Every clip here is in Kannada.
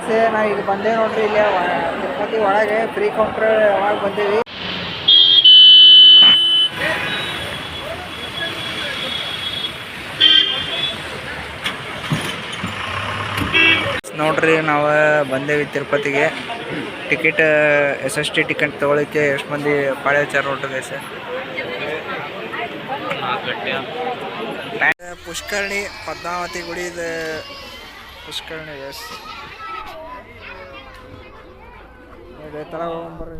ಗೈಸ್ ನಾವು ಈಗ ಬಂದೇವೆ ನೋಡ್ರಿ ಇಲ್ಲಿ ತಿರುಪತಿ ಒಳಗೆ ಫ್ರೀ ಕೌಂಟ್ರ್ ಒಳಗೆ ಬಂದೇವಿ. ನೋಡ್ರಿ ನಾವು ಬಂದೇವಿ ತಿರುಪತಿಗೆ. ಟಿಕೆಟ್ SST ಟಿಕೆಟ್ ತೊಗೊಳಿಕ್ಕೆ ಎಷ್ಟು ಮಂದಿ ಪಾಳೆ ಹಚ್ಚಾರ ನೋಡ್ರಿ ಗೈಸ್. ಪುಷ್ಕರಣಿ ಪದ್ಮಾವತಿ ಗುಡಿದ ಪುಷ್ಕರಣಿ ಗೈಸ್. ತಳ ಹೋಗ್ಬರ್ರಿ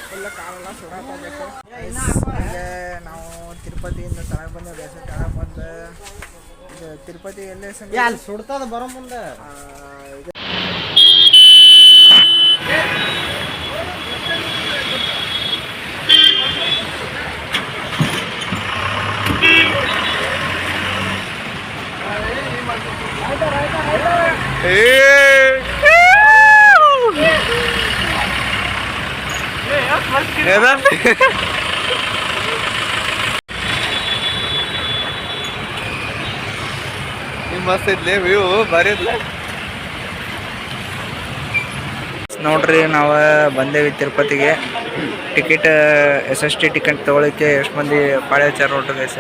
ಫುಲ್ಲ ಕಾಲೆಲ್ಲ ಸುಡಾಕಬೇಕು. ಈಗ ನಾವು ತಿರುಪತಿಯಿಂದ ತಳಗೆ ಬಂದೇವೆ ಗೈಸ್. ತಳಗೆ ಬಂದು ಇದು ತಿರುಪತಿ ಎಲ್ಲೇ ಅಲ್ಲಿ ಸುಡ್ತದ ಬರೋ ಮುಂದೆ ಮಸ್ತ್ ಐತ್ಲಿ ವ್ಯೂ ಭಾರಿ ಐತ್ಲ. ನೋಡ್ರಿ ನಾವು ಬಂದೇವಿ ತಿರುಪತಿಗೆ. ಟಿಕೆಟ್ SST ಟಿಕೆಟ್ ತೊಗೊಳಿಕ್ಕೆ ಎಷ್ಟು ಮಂದಿ ಪಾಳೆ ಹಚ್ಚಾರ ನೋಡ್ರಿ ಗೈಸ್.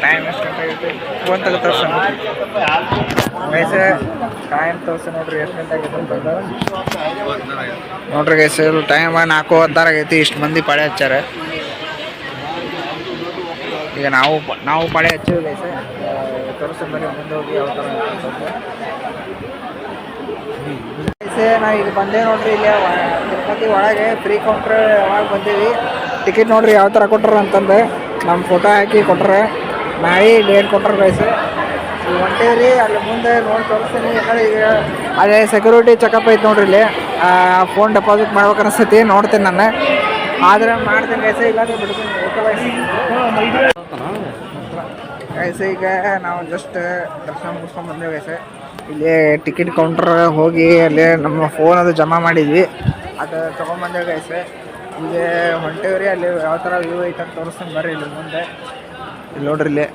ಟೈಮ್ ಎಷ್ಟು ಗಂಟೆ ಆಗೈತಿ ಫೋನ್ ತೆಗೆದು ತೋರ್ಸ ಗೈಸ್. ಟೈಮ್ ತೋರ್ಸ ನೋಡ್ರಿ ಎಷ್ಟು ಗಂಟೆ ಆಗೈತೆ ಅಂತಂದ್ರೆ ನೋಡ್ರಿ ಗೈಸ್ ಟೈಮ್ 4:16 ಆಗೈತಿ. ಇಷ್ಟು ಮಂದಿ ಪಾಳೆ ಹಚ್ಚಾರ. ಈಗ ನಾವು ಪಾಳೆ ಹಚ್ಚಿವಿ ಗೈಸ್. ತೋರಿಸ ಬರೀ ಮುಂದೆ ಹೋಗಿ ಯಾವ ಥರ ನಾವು ಈಗ ಬಂದೇವೆ ನೋಡ್ರಿ ಇಲ್ಲಿ ತಿರುಪತಿ ಒಳಗೆ ಫ್ರೀ ಕೌಂಟ್ರ್ ಒಳಗೆ ಬಂದೇವಿ. ಟಿಕೆಟ್ ನೋಡ್ರಿ ಯಾವ ಥರ ಕೊಟ್ಟಾರ ಅಂತಂದು ನಮ್ಮ ಫೋಟೋ ಹಾಕಿ ಕೊಟ್ರೆ ನಾಳೆ ಡೇಟ್ ಕೊಟ್ಟಾರ ಗೈಸ್. ಈಗ ಹೊಂಟೇವ್ರಿ ಅಲ್ಲಿ ಮುಂದೆ ನೋಡಿ ತೋರಿಸ್ತೀನಿ. ಯಾಕಂದ್ರೆ ಈಗ ಅದೇ ಸೆಕ್ಯೂರಿಟಿ ಚೆಕಪ್ ಐತೆ ನೋಡ್ರಿ ಇಲ್ಲಿ. ಫೋನ್ ಡೆಪಾಸಿಟ್ ಮಾಡ್ಬೇಕು ಅನಿಸ್ತೈತಿ. ನೋಡ್ತೀನಿ ನಾನು ಆದ್ರೆ ಮಾಡ್ತೀನಿ ಗೈಸ್. ಇಲ್ಲಾಂದ್ರೆ ಬಿಡ್ತೀನಿ. ಗೈಸ್ ಈಗ ನಾವು ಜಸ್ಟ್ ದರ್ಶನ ಮುಗಿಸ್ಕೊಂಡು ಬಂದೇವೆ ಗೈಸ್. ಇಲ್ಲಿ ಟಿಕೆಟ್ ಕೌಂಟ್ರ್ ಹೋಗಿ ಅಲ್ಲಿ ನಮ್ಮ ಫೋನ್ ಅದು ಜಮಾ ಮಾಡಿದ್ವಿ. ಅದು ತೊಗೊಂಬಂದೇವೆ ಗೈಸ್. ಈಗ ಹೊಂಟೇವ್ರಿ ಅಲ್ಲಿ ಯಾವ ಥರ ವ್ಯೂ ಐತೆ ಅಂತ ತೋರಿಸ್ತೀನಿ ಬರ್ರಿ ಇಲ್ಲಿ ಮುಂದೆ. ಇಲ್ಲಿ ನೋಡ್ರಿ ಇಲ್ಲಿ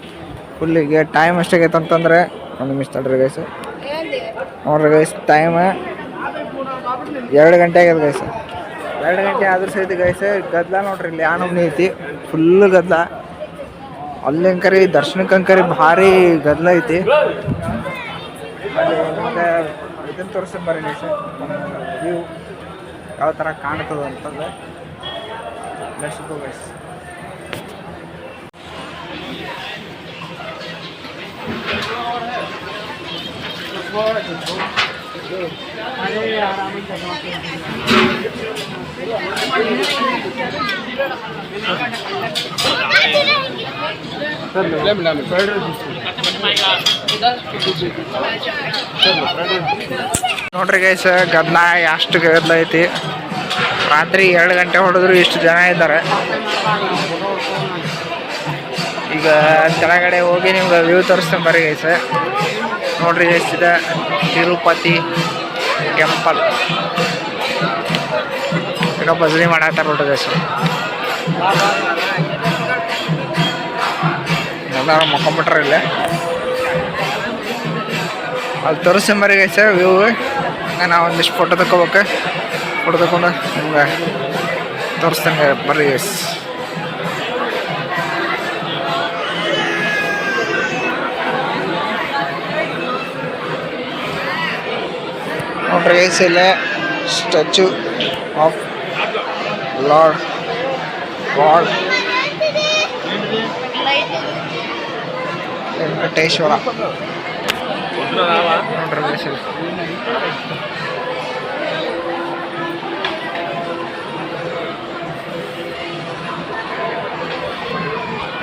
ಫುಲ್ ಈಗ ಟೈಮ್ ಎಷ್ಟಾಗೈತೆ ಅಂತಂದ್ರೆ ಒಂದು ನಿಮಿಷ ತಡ್ರಿ ಗೈಸ್. ನೋಡ್ರಿ ಗೈಸ್ ಟೈಮ್ 2 ಗಂಟೆ ಆಗ್ಯದ ಗೈಸ್. 2 ಗಂಟೆ ಆದ್ರೂ ಸಹಿತ ಗೈಸ್ ಗದ್ದಲ ನೋಡ್ರಿ ಇಲ್ಲಿ ಯಾನಮ್ನಿ ಐತಿ. ಫುಲ್ ಗದ್ದಲ. ಅಲ್ಲಿ ಅಂಕರಿ ದರ್ಶನಕ್ಕೆ ಅಂಕರಿ ಭಾರಿ ಗದ್ದಲ ಐತಿ. ಅಲ್ಲಿ ಮುಂದೆ ಇದನ್ನು ತೋರಿಸ್ತೀನಿ ಬರ್ರಿ ಗೈಸ್. ವ್ಯೂ ಯಾವ ಥರ ಕಾಣ್ತದೆ ಅಂತಂದ್ರೆ ಲೆಟ್ಸ್ ಗೋ ಗೈಸ್. ನೋಡ್ರಿ ಗೈಸ್ ಗದ್ದಲ ಎಷ್ಟು ಗದ್ದಲ ಐತಿ. ರಾತ್ರಿ 2 ಗಂಟೆ ಹೊಡೆದ್ರು ಇಷ್ಟು ಜನ ಇದ್ದಾರೆ. ಈಗ ಕೆಳಗಡೆ ಹೋಗಿ ನಿಮ್ಗೆ ವ್ಯೂ ತೋರಿಸ್ತೀನಿ ಬರ್ರಿ ಗೈಸ್. ನೋಡ್ರಿ ಗೈಸ್ ಇದೆ ತಿರುಪತಿ ಟೆಂಪಲ್. ಈಗ ಭಜನೆ ಮಾಡಾಕ್ತಾರ ನೋಡ್ರಿ ಗೈಸ್. ಎಲ್ಲರೂ ಮಕ್ಕೊಂಬಿಟ್ರೆ ಇಲ್ಲೇ ಅಲ್ಲಿ ತೋರಿಸ್ತೀನಿ ಬರ್ರಿ ಗೈಸ್ ವ್ಯೂ. ನಾವು ಒಂದಿಷ್ಟು ಫೋಟೋ ತಗೋಬೇಕು. ಫೋಟೋ ತಗೊಂಡು ನಿಮ್ಗೆ ತೋರಿಸ್ತೀನಿ ಬರ್ರಿ ಗೈಸ್. ನೋಡ್ರಿ ಗೈಸ್ ಇಲ್ಲೇ statue of lord god Venkateshwara. ನೋಡ್ರಿ ಗೈಸ್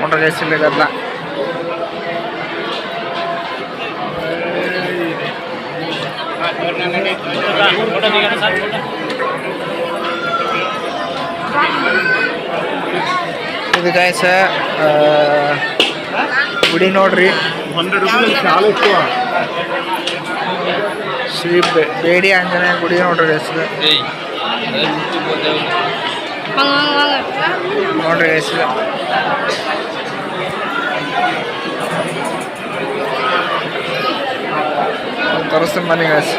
ನೋಡ್ರಿ ಗೈಸ್ ಇಲ್ಲಿ ಗದ್ದಲ. ಇದು ಗೈಸ್ ಗುಡಿ ನೋಡ್ರಿ. ಶ್ರೀ ಬೇಡಿ ಆಂಜನೇಯ ಗುಡಿ ನೋಡ್ರಿ ಗೈಸ್. ನೋಡ್ರಿ ಗೈಸ್ ತೋರಿಸ್ತೀನಿ ಬನ್ನಿ ಗೈಸ್.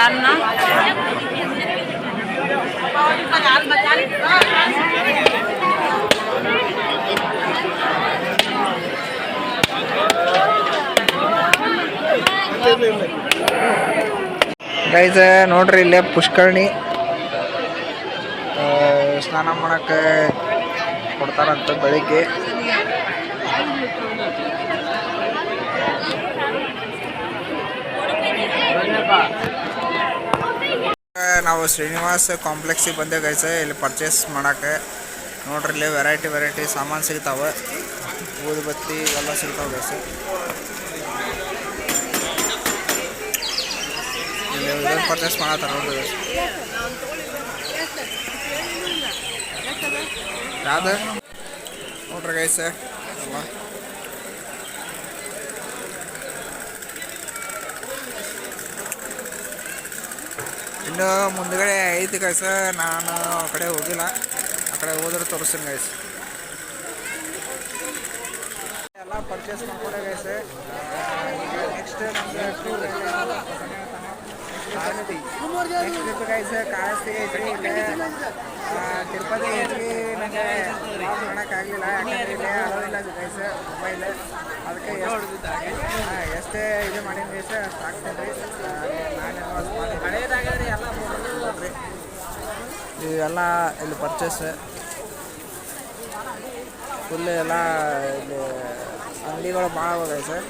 ಅನ್ನ ಗೈಸ್ ನೋಡ್ರಿ ಇಲ್ಲೇ ಪುಷ್ಕರಣಿ ಸ್ನಾನ ಮಾಡಕ್ಕೆ ಕೊಡ್ತಾರಂತ ಬೆಳಿಗ್ಗೆ. ನಾವು ಶ್ರೀನಿವಾಸ್ ಕಾಂಪ್ಲೆಕ್ಸಿಗೆ ಬಂದೆ ಗೈಸ್ ಇಲ್ಲಿ ಪರ್ಚೇಸ್ ಮಾಡಕ್ಕೆ. ನೋಡ್ರಿ ಇಲ್ಲಿ ವೆರೈಟಿ ಸಾಮಾನು ಸಿಗ್ತಾವೆ, ಊದುಬತ್ತಿ ಇವೆಲ್ಲ ಸಿಗ್ತಾವೆ ಗೈಸ್. ಇಲ್ಲಿ ಇದನ್ನು ಪರ್ಚೇಸ್ ಮಾಡತ್ತಾರ ನೋಡ್ರಿ ಗೈಸ್. ಯಾವ್ದು ನೋಡ್ರಿ ಗೈಸ್ ಅಲ್ಲ ಇನ್ನು ಮುಂದ್ಗಡೆ ಐತಿ ಗೈಸ್. ನಾನು ಆ ಕಡೆ ಹೋಗಿಲ್ಲ, ಆ ಕಡೆ ಹೋದ್ರೆ ತೋರಿಸ್ತೀನಿ ಗೈಸ್. ಎಲ್ಲ ಪರ್ಚೇಸ್ ಮಾಡ್ಕೊಂಡೆ ಗೈಸ್. ನೆಕ್ಸ್ಟ್ ನೆಕ್ಸ್ಟ್ ಗೈಸ್ ಕಾಳಸ್ತಿ ಐತ್ರಿ. ಇಲ್ಲೇ ತಿರುಪತಿ ಐತ್ರಿ. ನನಗೆ ಮಾಡೋಕ್ಕಾಗಲಿಲ್ಲ, ಯಾಕಂದರೆ ಇಲ್ಲೇ ಅಳೋದಿಲ್ಲ ಗೈಸ್ ಮೊಬೈಲ್. ಅದಕ್ಕೆ ಎಷ್ಟೇ ಇದು ಮಾಡೀನಿ ಗೈಸ್ ಅಷ್ಟು ಆಗ್ತದೆ ರೀ. ಇವೆಲ್ಲ ಇಲ್ಲಿ ಪರ್ಚೇಸ್ ಫುಲ್ ಎಲ್ಲ ಇಲ್ಲಿ ಅಂಗಡಿಗಳು ಭಾಳ ಅವ ಸರ್.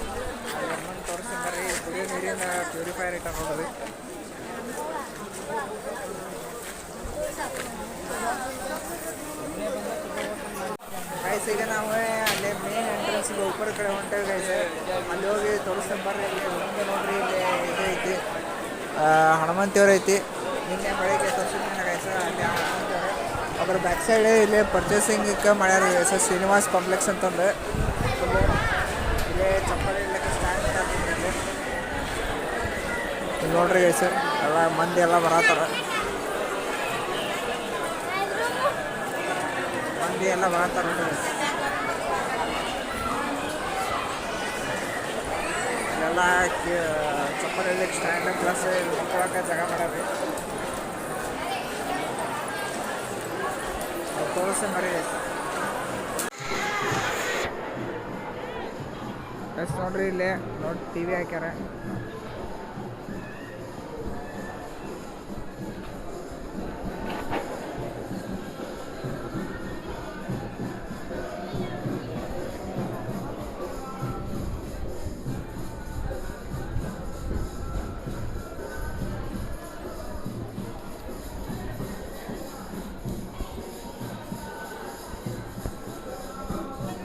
ಮುಂದೆ ತೋರಿಸ್ತೀನಿ ಬರ್ರಿ. ಕುಡಿಯೋ ನೀರಿನ ಪ್ಯೂರಿಫೈಯರ್ ಇಟ್ಟ ನೋಡ್ರಿ. ಗೈಸ್ ಈಗ ನಾವು ಅಲ್ಲೇ ಮೇನ್ ಎಂಟ್ರೆನ್ಸ್ಗೆ ಉಪ್ಪರ ಕಡೆ ಹೊಂಟೇವೆ ಗೈಸ್. ಅಲ್ಲಿ ಹೋಗಿ ತೋರಿಸ್ತೀನಿ ಬರ್ರಿ. ಅಲ್ಲಿ ಮುಂದೆ ನೋಡ್ರಿ ಇಲ್ಲಿ ಇದು ಐತಿ ಹನುಮಂತಿಯವ್ರು ಐತಿ. ನಿನ್ನೆ ಬೆಳಿಗ್ಗೆ ತೋರಿಸಿದ್ದೀನಿ ಗೈಸ್ ಅಲ್ಲಿ ಹನುಮಂತಿಯವ್ರು. ಅದ್ರ ಬ್ಯಾಕ್ ಸೈಡ್ ಇಲ್ಲಿ ಪರ್ಚೇಸಿಂಗಕ್ಕೆ ಮಾಡ್ಯಾರ ಗೈಸ್ ಶ್ರೀನಿವಾಸ್ ಕಾಂಪ್ಲೆಕ್ಸ್ ಅಂತಂದು. ಇಲ್ಲೇ ಚಪ್ಪಲಿ ಇಡ್ಲಿಕ್ಕೆ ಸ್ಟ್ಯಾಂಡ್ ಇಲ್ಲಿ ನೋಡ್ರಿ ಗೈಸ್ ಎಲ್ಲ ಮಂದಿ ಎಲ್ಲ ಬರತ್ತಾರ. ಮಂದಿ ಎಲ್ಲ ಬರತ್ತಾರ ನೋಡ್ರಿ. ಇಲ್ಲೆಲ್ಲ ಚಪ್ಪಲಿ ಇಡ್ಲಿಕ್ಕೆ ಸ್ಟ್ಯಾಂಡ್ ಪ್ಲಸ್ ಕುತ್ಕೊಳಕ್ಕೆ ಜಾಗ ಮಾಡ್ಯಾರ. ತೋರಿಸ್ತೀನಿ ಬರ್ರಿ ಗೈಸ್. ನೋಡ್ರಿ ಇಲ್ಲೇ ನೋಡಿ TV ಹಾಕ್ಯಾರ.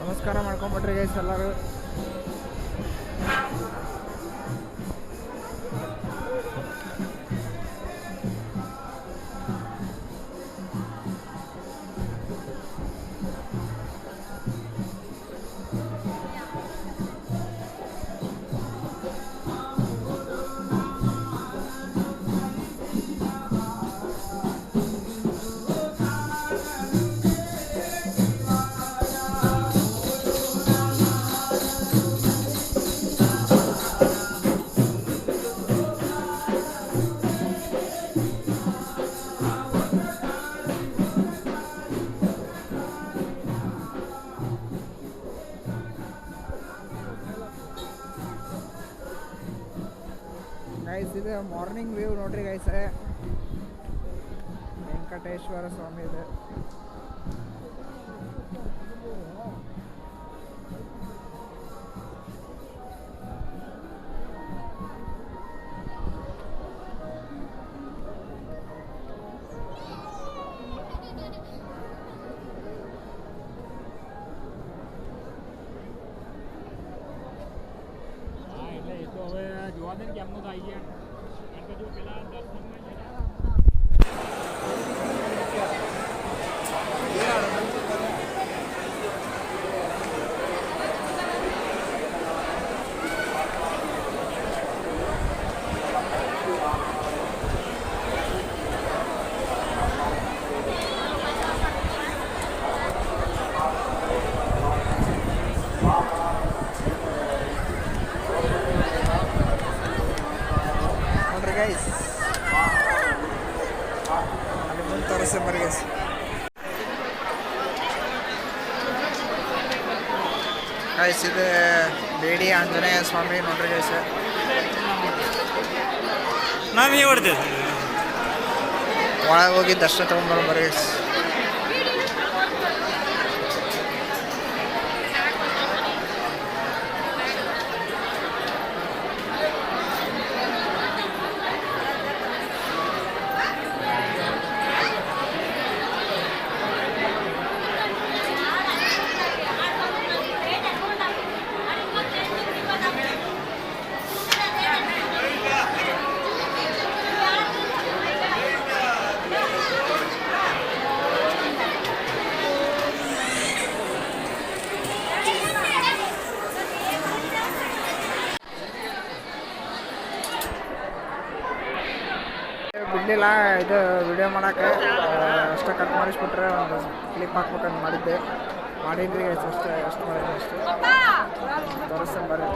ನಮಸ್ಕಾರ ಮಾಡ್ಕೊಂಬಿಟ್ರಿ ಗೈಸ್ ಎಲ್ಲರೂ. ಗೈಸ್ ಇದು ಮಾರ್ನಿಂಗ್ ವ್ಯೂ ನೋಡ್ರಿ ಗೈಸ್. ವೆಂಕಟೇಶ್ವರ ಸ್ವಾಮಿ ಇದೆ. ತೋರಿಸ್ಕೊಂಬರಿ ಗೈಸ್. ಇದು ಬೇಡಿ ಆಂಜನೇಯ ಸ್ವಾಮಿ ನೋಡ್ರಿ ಗೈಸ್. ನಾವು ಈಗ ಹೊಡ್ತೇವೆ ಒಳಗೆ ಹೋಗಿ ದರ್ಶನ ತೊಗೊಂಡ್ಬರ್ಬರಿ ಗೈಸ್. ಬಿಡಲಿಲ್ಲ ಇದು ವಿಡಿಯೋ ಮಾಡೋಕ್ಕೆ ಅಷ್ಟೇ ಕಟ್ ಮಾಡಿಸ್ಬಿಟ್ರೆ ಒಂದು ಕ್ಲಿಪ್ ಹಾಕ್ಬೇಕಂತ ಮಾಡಿದ್ದೆ. ಮಾಡಿದ್ರಿ ಎಷ್ಟು ಮಾಡಿದ್ರಿ ಅಷ್ಟು ತೋರಿಸ್ತೀನಿ ಬರ್ರಿ.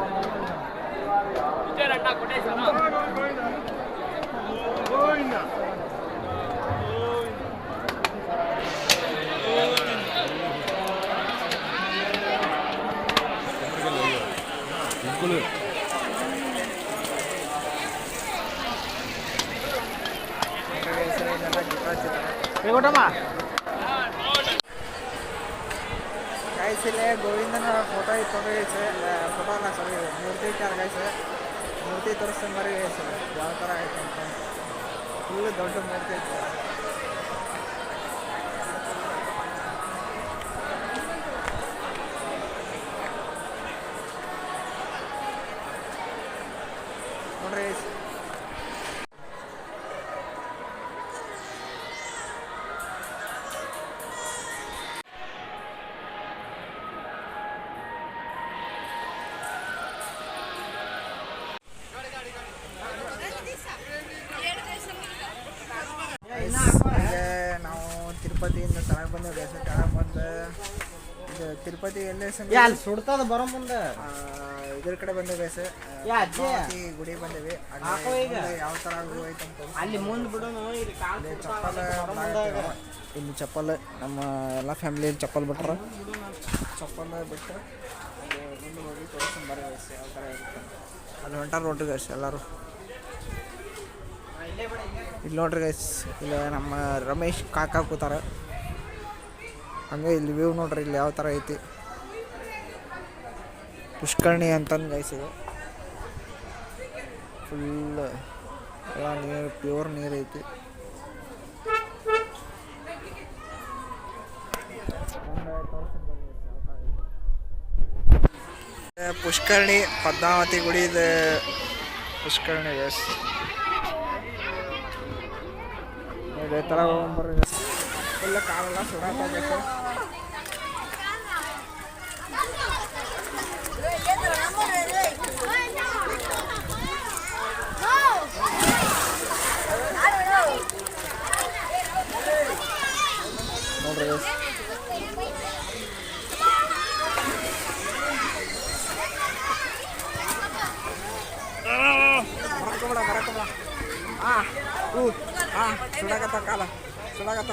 ಗೈಸಿಲ್ಲೇ ಗೋವಿಂದನ ಫೋಟೋ ಇತ್ತು ಗೈಸ್. ಫೋಟೋ ಅಲ್ಲ ಸಾರಿ, ಮೂರ್ತಿ ಇಟ್ಟಾರ ಗೈಸ್. ಮೂರ್ತಿ ತೋರಿಸ್ತೀನಿ ಬರ್ರಿ ಗೈಸ್ ಯಾವ ಥರ ಆಯ್ತು ಅಂತ. ಫುಲ್ಲು ದೊಡ್ಡ ಮೂರ್ತಿ ಇತ್ತು. ನೋಡ್ರಿ ಗೈಸ್. ಈಗ ನಾವು ತಿರುಪತಿಯಿಂದ ತಳಗೆ ಬಂದೇವೆ ಗೈಸ್. ತಳಗೆ ಬಂದು ಇದು ತಿರುಪತಿ ಎಲ್ಲೇ ಸುಡ್ತದ ಬರೋ ಮುಂದೆ ಇದ್ರ ಕಡೆ ಬಂದೇವೆ ಗೈಸ್. ಗುಡಿ ಬಂದೇವಿ. ಯಾವ ಥರ ಐತೆ ಅಂತ ಅಲ್ಲಿ ಮುಂದೆ ಬಿಡೋನು. ಇಲ್ಲಿ ಚಪ್ಪಲ್ ನಮ್ಮ ಎಲ್ಲ ಫ್ಯಾಮಿಲಿಯಲ್ಲಿ ಚಪ್ಪಲ್ ಬಿಟ್ರ. ಚಪ್ಪಲ್ ಬಿಟ್ಟು ಮುಂದೆ ಹೋಗಿ ತೋರಿಸ್ಕೊಂಡು ಬರೋ ಗೈಸ್ ಯಾವ ಥರ ಇರುತ್ತೆ. ಅದು ಹೊಂಟಾರ ನೋಡ್ರಿ ಗೈಸ್ ಎಲ್ಲರೂ. ಇಲ್ಲಿ ನೋಡ್ರಿ ಗೈಸ್, ಇಲ್ಲಿ ನಮ್ಮ ರಮೇಶ್ ಕಾಕಾ ಕೂತಾರ. ಹಂಗೆ ಇಲ್ಲಿ ವ್ಯೂ ನೋಡ್ರಿ ಇಲ್ಲಿ ಯಾವ ಥರ ಐತಿ. ಪುಷ್ಕರಣಿ ಅಂತಂದು ಗೈಸ್ ಇದು. ಫುಲ್ ಎಲ್ಲ ನೀರು, ಪ್ಯೂರ್ ನೀರು ಐತಿ. ಪುಷ್ಕರಣಿ ಪದ್ಮಾವತಿ ಗುಡಿ ಇದೆ. ಪುಷ್ಕರಣಿ ಗೈಸ್ ಇದೇ ಥರ ಹೋಗ್ಬರ್ರಿ. ಎಲ್ಲ ಕಾಲೆಲ್ಲ ಸುಡಾಕಬೇಕು. ನೋಡ್ರಿ ಬರಕಬೇಡ. ಸುಡಾಕತ್ತ ಕಾಲ, ಸುಡಾಕತ್ತ.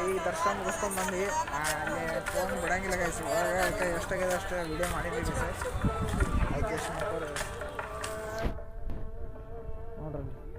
ಈ ದರ್ಶನ ಮುಗಿಸ್ಕೊಂಡು ಬಂದು ಅಲ್ಲಿ ಫೋನ್ ಬಿಡಂಗಿಲ್ಲ ಗೈಸ್. ಒಳಗೆ ಎಷ್ಟಾಗಿದೆ ಅಷ್ಟು ವಿಡಿಯೋ ಮಾಡಿದ್ದೀವಿ ಸರ್. ಅದಕ್ಕೆ ಎಷ್ಟು ನೋಡ್ರಿ.